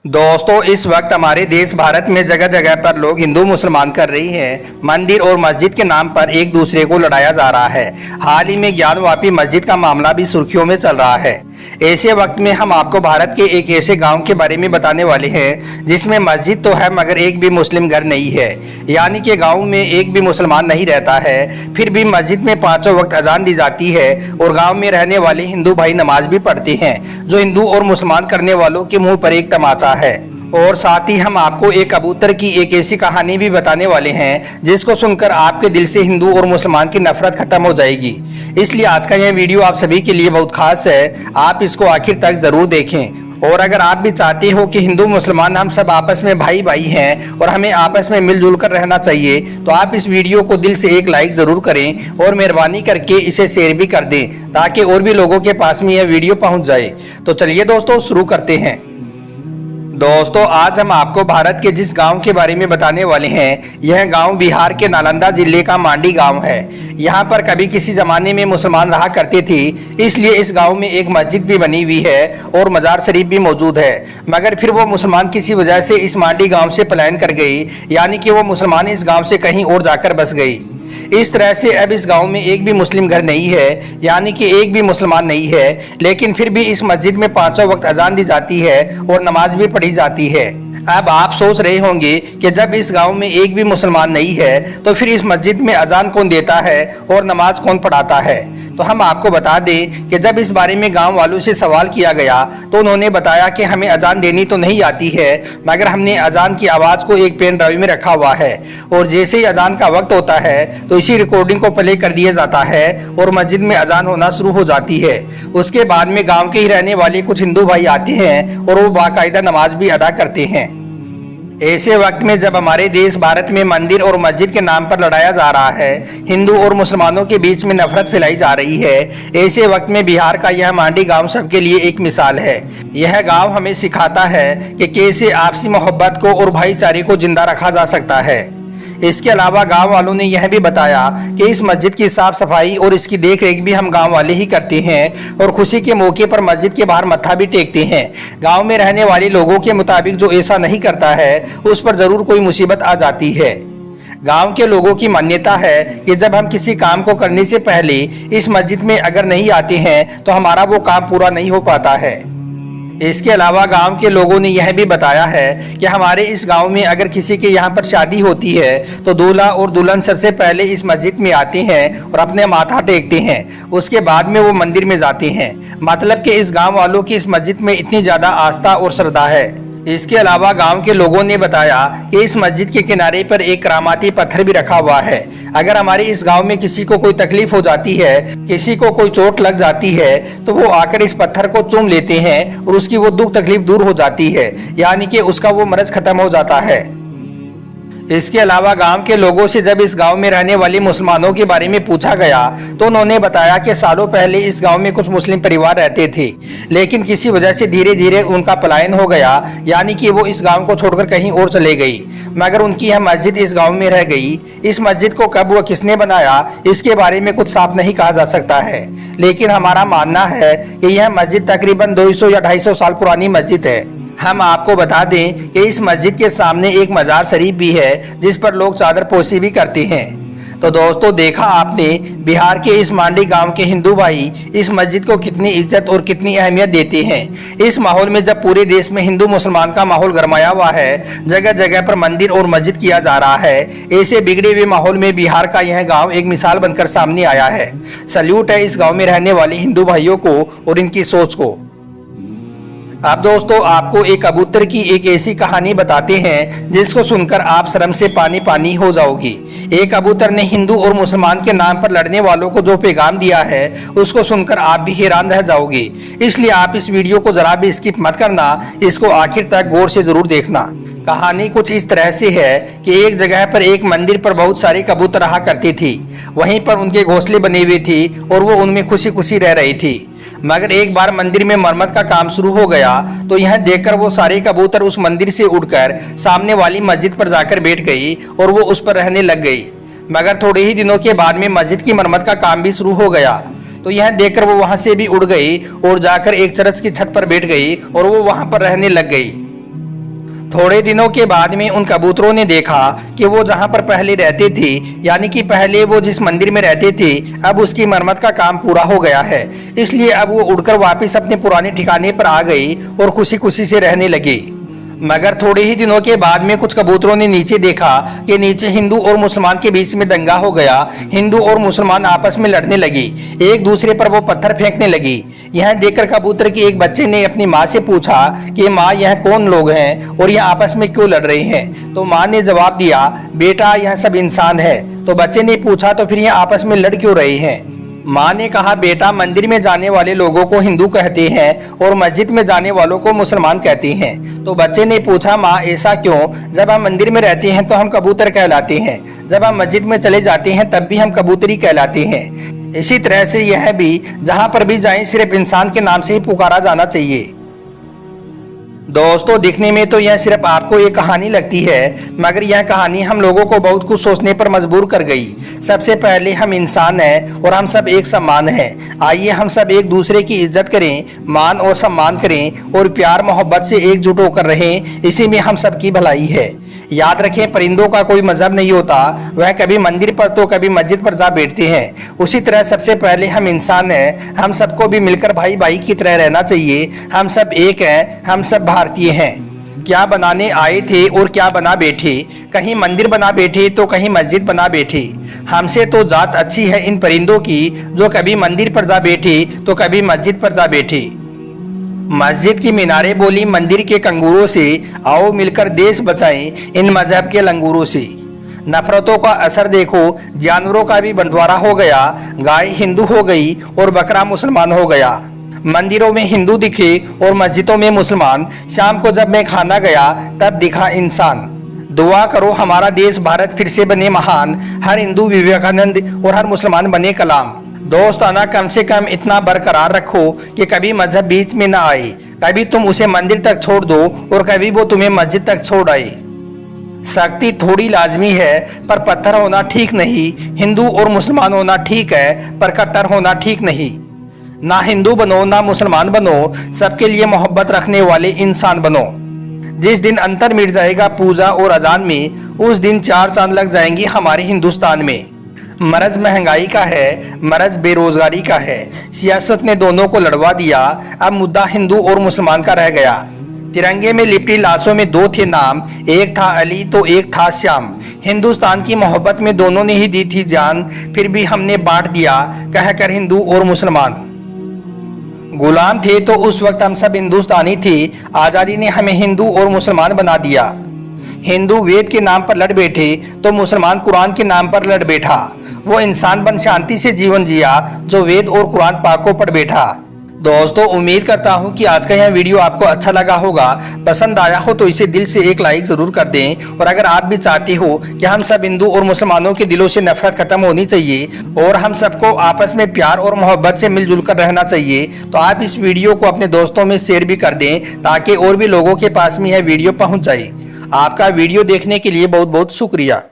दोस्तों, इस वक्त हमारे देश भारत में जगह जगह पर लोग हिंदू मुसलमान कर रही हैं। मंदिर और मस्जिद के नाम पर एक दूसरे को लड़ाया जा रहा है। हाल ही में ज्ञानवापी मस्जिद का मामला भी सुर्खियों में चल रहा है। ऐसे वक्त में हम आपको भारत के एक ऐसे गांव के बारे में बताने वाले हैं जिसमें मस्जिद तो है मगर एक भी मुस्लिम घर नहीं है। यानी कि गांव में एक भी मुसलमान नहीं रहता है, फिर भी मस्जिद में पांचों वक्त अजान दी जाती है और गांव में रहने वाले हिंदू भाई नमाज भी पढ़ते हैं, जो हिंदू और मुसलमान करने वालों के मुंह पर एक तमाचा है। और साथ ही हम आपको एक कबूतर की एक ऐसी कहानी भी बताने वाले हैं जिसको सुनकर आपके दिल से हिंदू और मुसलमान की नफरत खत्म हो जाएगी। इसलिए आज का यह वीडियो आप सभी के लिए बहुत खास है, आप इसको आखिर तक जरूर देखें। और अगर आप भी चाहते हो कि हिंदू मुसलमान हम सब आपस में भाई भाई हैं और हमें आपस में मिलजुल कर रहना चाहिए, तो आप इस वीडियो को दिल से एक लाइक जरूर करें और मेहरबानी करके इसे शेयर भी कर दें ताकि और भी लोगों के पास में यह वीडियो पहुंच जाए। तो चलिए दोस्तों, शुरू करते हैं। दोस्तों, आज हम आपको भारत के जिस गांव के बारे में बताने वाले हैं, यह गांव बिहार के नालंदा जिले का मांडी गांव है। यहाँ पर कभी किसी जमाने में मुसलमान रहा करते थे, इसलिए इस गांव में एक मस्जिद भी बनी हुई है और मजार शरीफ भी मौजूद है। मगर फिर वो मुसलमान किसी वजह से इस मांडी गाँव से पलायन कर गई, यानी कि वो मुसलमान इस गाँव से कहीं और जाकर बस गई। इस तरह से अब इस गांव में एक भी मुस्लिम घर नहीं है, यानी कि एक भी मुसलमान नहीं है। लेकिन फिर भी इस मस्जिद में पांचों वक्त अजान दी जाती है और नमाज भी पढ़ी जाती है। अब आप सोच रहे होंगे कि जब इस गांव में एक भी मुसलमान नहीं है तो फिर इस मस्जिद में अजान कौन देता है और नमाज कौन पढ़ाता है। तो हम आपको बता दें कि जब इस बारे में गांव वालों से सवाल किया गया तो उन्होंने बताया कि हमें अजान देनी तो नहीं आती है, मगर हमने अजान की आवाज़ को एक पेन ड्राइव में रखा हुआ है और जैसे ही अजान का वक्त होता है तो इसी रिकॉर्डिंग को प्ले कर दिया जाता है और मस्जिद में अजान होना शुरू हो जाती है। उसके बाद में गाँव के ही रहने वाले कुछ हिंदू भाई आते हैं और वो बाकायदा नमाज भी अदा करते हैं। ऐसे वक्त में जब हमारे देश भारत में मंदिर और मस्जिद के नाम पर लड़ाया जा रहा है, हिंदू और मुसलमानों के बीच में नफरत फैलाई जा रही है, ऐसे वक्त में बिहार का यह मांडी गांव सबके लिए एक मिसाल है। यह गांव हमें सिखाता है कि कैसे आपसी मोहब्बत को और भाईचारे को जिंदा रखा जा सकता है। इसके अलावा गांव वालों ने यह भी बताया कि इस मस्जिद की साफ सफाई और इसकी देखरेख भी हम गांव वाले ही करते हैं और खुशी के मौके पर मस्जिद के बाहर मत्था भी टेकते हैं। गांव में रहने वाले लोगों के मुताबिक जो ऐसा नहीं करता है उस पर जरूर कोई मुसीबत आ जाती है। गांव के लोगों की मान्यता है कि जब हम किसी काम को करने से पहले इस मस्जिद में अगर नहीं आते हैं तो हमारा वो काम पूरा नहीं हो पाता है। इसके अलावा गांव के लोगों ने यह भी बताया है कि हमारे इस गांव में अगर किसी के यहाँ पर शादी होती है तो दूल्हा और दुल्हन सबसे पहले इस मस्जिद में आते हैं और अपने माथा टेकते हैं, उसके बाद में वो मंदिर में जाते हैं। मतलब कि इस गांव वालों की इस मस्जिद में इतनी ज़्यादा आस्था और श्रद्धा है। इसके अलावा गांव के लोगों ने बताया कि इस मस्जिद के किनारे पर एक करामाती पत्थर भी रखा हुआ है। अगर हमारे इस गांव में किसी को कोई तकलीफ हो जाती है, किसी को कोई चोट लग जाती है, तो वो आकर इस पत्थर को चूम लेते हैं और उसकी वो दुख तकलीफ दूर हो जाती है, यानी कि उसका वो मर्ज खत्म हो जाता है। इसके अलावा गांव के लोगों से जब इस गांव में रहने वाले मुसलमानों के बारे में पूछा गया तो उन्होंने बताया कि सालों पहले इस गांव में कुछ मुस्लिम परिवार रहते थे, लेकिन किसी वजह से धीरे धीरे उनका पलायन हो गया, यानी कि वो इस गांव को छोड़कर कहीं और चले गई। मगर उनकी यह मस्जिद इस गाँव में रह गई। इस मस्जिद को कब व किसने बनाया इसके बारे में कुछ साफ नहीं कहा जा सकता है, लेकिन हमारा मानना है कि यह मस्जिद तकरीबन 200 या 250 साल पुरानी मस्जिद है। हम आपको बता दें कि इस मस्जिद के सामने एक मजार शरीफ भी है जिस पर लोग चादर पोशी भी करते हैं। तो दोस्तों, देखा आपने बिहार के इस मांडी गांव के हिंदू भाई इस मस्जिद को कितनी इज्जत और कितनी अहमियत देते हैं। इस माहौल में जब पूरे देश में हिंदू मुसलमान का माहौल गरमाया हुआ है, जगह जगह पर मंदिर और मस्जिद किया जा रहा है, ऐसे बिगड़े हुए माहौल में बिहार का यह गाँव एक मिसाल बनकर सामने आया है। सल्यूट है इस गाँव में रहने वाले हिंदू भाइयों को और इनकी सोच को। अब दोस्तों, आपको एक कबूतर की एक ऐसी कहानी बताते हैं जिसको सुनकर आप शर्म से पानी पानी हो जाओगी। एक कबूतर ने हिंदू और मुसलमान के नाम पर लड़ने वालों को जो पैगाम दिया है उसको सुनकर आप भी हैरान रह जाओगे। इसलिए आप इस वीडियो को जरा भी स्किप मत करना, इसको आखिर तक गौर से जरूर देखना। कहानी कुछ इस तरह से है कि एक जगह पर एक मंदिर पर बहुत सारे कबूतर रहा करती थी। वहीं पर उनके घोंसले बने हुए थे और वो उनमें खुशी खुशी रह रही थी। मगर एक बार मंदिर में मरम्मत का काम शुरू हो गया तो यह देखकर वो सारे कबूतर उस मंदिर से उड़कर सामने वाली मस्जिद पर जाकर बैठ गई और वो उस पर रहने लग गई। मगर थोड़े ही दिनों के बाद में मस्जिद की मरम्मत का काम भी शुरू हो गया तो यह देखकर वो वहां से भी उड़ गई और जाकर एक चर्च की छत पर बैठ गई और वो वहां पर रहने लग गई। थोड़े दिनों के बाद में उन कबूतरों ने देखा कि वो जहां पर पहले रहते थे, यानी कि पहले वो जिस मंदिर में रहते थे, अब उसकी मरम्मत का काम पूरा हो गया है। इसलिए अब वो उड़कर वापस अपने पुराने ठिकाने पर आ गई और खुशी खुशी से रहने लगे। मगर थोड़े ही दिनों के बाद में कुछ कबूतरों ने नीचे देखा कि नीचे हिंदू और मुसलमान के बीच में दंगा हो गया। हिंदू और मुसलमान आपस में लड़ने लगी, एक दूसरे पर वो पत्थर फेंकने लगी। यह देखकर कबूतर के एक बच्चे ने अपनी माँ से पूछा कि माँ, यह कौन लोग हैं और यह आपस में क्यों लड़ रहे हैं? तो माँ ने जवाब दिया, बेटा यह सब इंसान है। तो बच्चे ने पूछा, तो फिर यह आपस में लड़ क्यों रहे हैं? माँ ने कहा, बेटा मंदिर में जाने वाले लोगों को हिंदू कहते हैं और मस्जिद में जाने वालों को मुसलमान कहते हैं। तो बच्चे ने पूछा, माँ ऐसा क्यों? जब हम मंदिर में रहते हैं तो हम कबूतर कहलाते हैं, जब हम मस्जिद में चले जाते हैं तब भी हम कबूतरी कहलाते हैं। इसी तरह से यह भी जहाँ पर भी जाएं सिर्फ इंसान के नाम से ही पुकारा जाना चाहिए। दोस्तों, दिखने में तो यह सिर्फ आपको एक कहानी लगती है, मगर यह कहानी हम लोगों को बहुत कुछ सोचने पर मजबूर कर गई। सबसे पहले हम इंसान हैं और हम सब एक समान हैं। आइए हम सब एक दूसरे की इज्जत करें, मान और सम्मान करें और प्यार मोहब्बत से एकजुट होकर रहें। इसी में हम सब की भलाई है। याद रखें, परिंदों का कोई मजहब नहीं होता, वह कभी मंदिर पर तो कभी मस्जिद पर जा बैठते हैं। उसी तरह सबसे पहले हम इंसान हैं, हम सबको भी मिलकर भाई भाई की तरह रहना चाहिए। हम सब एक हैं, हम सब भारतीय हैं। क्या बनाने आए थे और क्या बना बैठे, कहीं मंदिर बना बैठे तो कहीं मस्जिद बना बैठे। हमसे तो जात अच्छी है इन परिंदों की, जो कभी मंदिर पर जा बैठे तो कभी मस्जिद पर जा बैठे। मस्जिद की मीनारे बोली मंदिर के कंगूरों से, आओ मिलकर देश बचाएं इन मजहब के लंगूरों से। नफरतों का असर देखो, जानवरों का भी बंटवारा हो गया। गाय हिंदू हो गई और बकरा मुसलमान हो गया। मंदिरों में हिंदू दिखे और मस्जिदों में मुसलमान। शाम को जब मैं खाना गया तब दिखा इंसान। दुआ करो हमारा देश भारत फिर से बने महान, हर हिंदू विवेकानंद और हर मुसलमान बने कलाम। दोस्ताना कम से कम इतना बरकरार रखो कि कभी मजहब बीच में ना आए। कभी तुम उसे मंदिर तक छोड़ दो और कभी वो तुम्हें मस्जिद तक छोड़ आए। सख्ती थोड़ी लाजमी है, पर पत्थर होना ठीक नहीं। हिंदू और मुसलमान होना ठीक है, पर कट्टर होना ठीक नहीं। ना हिंदू बनो ना मुसलमान बनो, सबके लिए मोहब्बत रखने वाले इंसान बनो। जिस दिन अंतर मिट जाएगा पूजा और अजान में, उस दिन 4 चांद लग जाएंगी हमारे हिंदुस्तान में। मरज महंगाई का है, मरज बेरोजगारी का है। सियासत ने दोनों को लड़वा दिया, अब मुद्दा हिंदू और मुसलमान का रह गया। तिरंगे में लिपटी लाशों में 2 थे नाम, एक था अली तो एक था श्याम। हिंदुस्तान की मोहब्बत में दोनों ने ही दी थी जान, फिर भी हमने बांट दिया कहकर हिंदू और मुसलमान। गुलाम थे तो उस वक्त हम सब हिंदुस्तानी थे, आज़ादी ने हमें हिंदू और मुसलमान बना दिया। हिंदू वेद के नाम पर लड़ बैठे तो मुसलमान कुरान के नाम पर लड़ बैठा। वो इंसान बन शांति से जीवन जिया जो वेद और कुरान पाक को पढ़ बैठा। दोस्तों, उम्मीद करता हूँ कि आज का यह वीडियो आपको अच्छा लगा होगा। पसंद आया हो तो इसे दिल से एक लाइक जरूर कर दें। और अगर आप भी चाहते हो कि हम सब हिंदू और मुसलमानों के दिलों से नफरत खत्म होनी चाहिए और हम सबको आपस में प्यार और मोहब्बत से मिलजुल कर रहना चाहिए, तो आप इस वीडियो को अपने दोस्तों में शेयर भी कर दें, ताकि और भी लोगों के पास में यह वीडियो पहुँच जाए। आपका वीडियो देखने के लिए बहुत बहुत शुक्रिया।